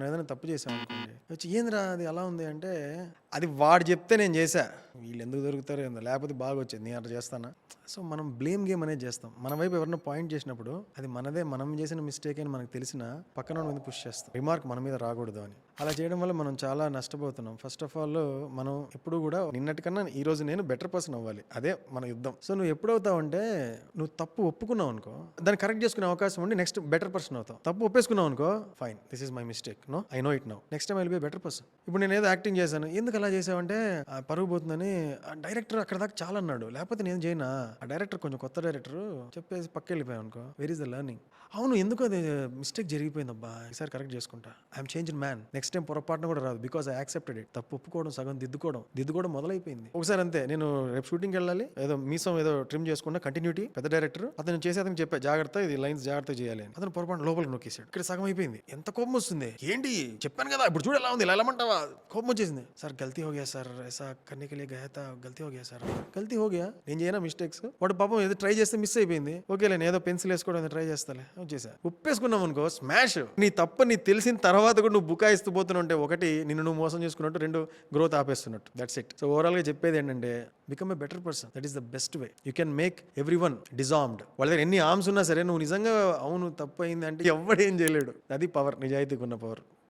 మనం ఏదైనా తప్పు చేసాం అనుకోండి, వచ్చి ఏందిరా అది అలా ఉంది అంటే, అది వాడు చెప్తే నేను చేశా, వీళ్ళు ఎందుకు దొరుకుతారో ఏందో, లేకపోతే బాగా వచ్చేది నేను అట్లా చేస్తానా. సో మనం బ్లేమ్ గేమ్ అనేది చేస్తాం. మన వైపు ఎవరైనా పాయింట్ చేసినప్పుడు అది మనదే, మనం చేసిన మిస్టేక్ అని మనకు తెలిసిన పక్కన మీద పుష్ చేస్తాం, రిమార్క్ మన మీద రాకూడదు అని. అలా చేయడం వల్ల మనం చాలా నష్టపోతున్నాం. ఫస్ట్ ఆఫ్ ఆల్ మనం ఎప్పుడు కూడా నిన్నటికన్నా ఈ రోజు నేను బెటర్ పర్సన్ అవ్వాలి, అదే మన యుద్ధం. సో నువ్వు ఎప్పుడవుతావు అంటే, నువ్వు తప్పు ఒప్పుకున్నావు అనుకో, దాన్ని కరెక్ట్ చేసుకునే అవకాశం ఉండి నెక్స్ట్ బెటర్ పర్సన్ అవుతావు. తప్పు ఒప్పేసుకున్నావు అనుకో, fine, this is my mistake, no I know it now, next time I will be better person. ఇప్పుడు నేను ఏదో యాక్టింగ్ చేశాను, ఎందుకు అలా చేసావంటే పరుగు పోతుందని డైరెక్టర్ అక్కడ దాకా చాలా అన్నాడు, లేకపోతే నేను చేయనా. ఆ డైరెక్టర్ కొంచెం కొత్త డైరెక్టర్ చెప్పేసి పక్క వెళ్ళిపోయాను అనుకో, వెర్ ఇస్ ద లెర్నింగ్. అవును, ఎందుకు అది మిస్టేక్ జరిగిపోయింది అబ్బా, ఈసారి కరెక్ట్ చేసుకుంటా, I'm change man, next time పొరపాటున కూడా రాదు, బికాస్ ఐ యాక్సెప్టెడ్ ఇట్. తప్పు ఒప్పుకోవడం సగం దిద్దుకోవడం మొదలైపోయింది. ఒకసారి అంతే, నేను రేపు షూటింగ్కి వెళ్ళాలి, ఏదో మీసం ఏదో ట్రిమ్ చేసుకున్నా, కంటిన్యూటీ పెద్ద డైరెక్టర్ అతను చేసి అతను చెప్పా, జాగ్రత్త ఇది లైన్స్ జాగ్రత్త చేయాలి అని. అతను పొరపాటు లోపలికి నొక్కేసాడు, ఇక్కడ సగం అయిపోయింది. ఎంత కోపం వస్తుంది, ఏంటి చెప్పాను కదా, ఇప్పుడు చూడు ఎలా ఉంది, ఇలా వెళ్ళమంటావా. కోపం వచ్చేసింది. సార్ గల్తీ హో గయా సార్, ऐसा करने के लिए गया था, गलती हो गया సార్, గల్తీ హో గయా. నేను చేయనా మిస్టేక్స్, వాడు పాపం ఏదో ట్రై చేస్తే మిస్ అయిపోయింది, ఓకే నేను ఏదో పెన్సిల్ వేసుకోవడం ట్రై చేస్తాలే, వచ్చేసా. ఉప్పేసుకున్నాం అనుకో, స్మాష్. నీ తప్ప నీ తెలిసిన తర్వాత కూడా నువ్వు బుకాయిస్తూ పోతున్నట్టే, ఒకటి నిన్ను నువ్వు మోసం చేసుకున్నట్టు, రెండు గ్రోత్ ఆపేస్తున్నట్టు, దట్స్ ఇట్. సో ఓవరాల్ గా చెప్పేది ఏంటంటే, become a better person, that is the best way. You can make everyone disarmed. వాళ్ళ దగ్గర ఎన్ని ఆర్మ్స్ ఉన్నా సరే, నువ్వు నిజంగా అవును తప్పు అయింది అంటే ఎవడేం చేయలేడు. అది పవర్, నిజాయితీకి ఉన్న పవర్.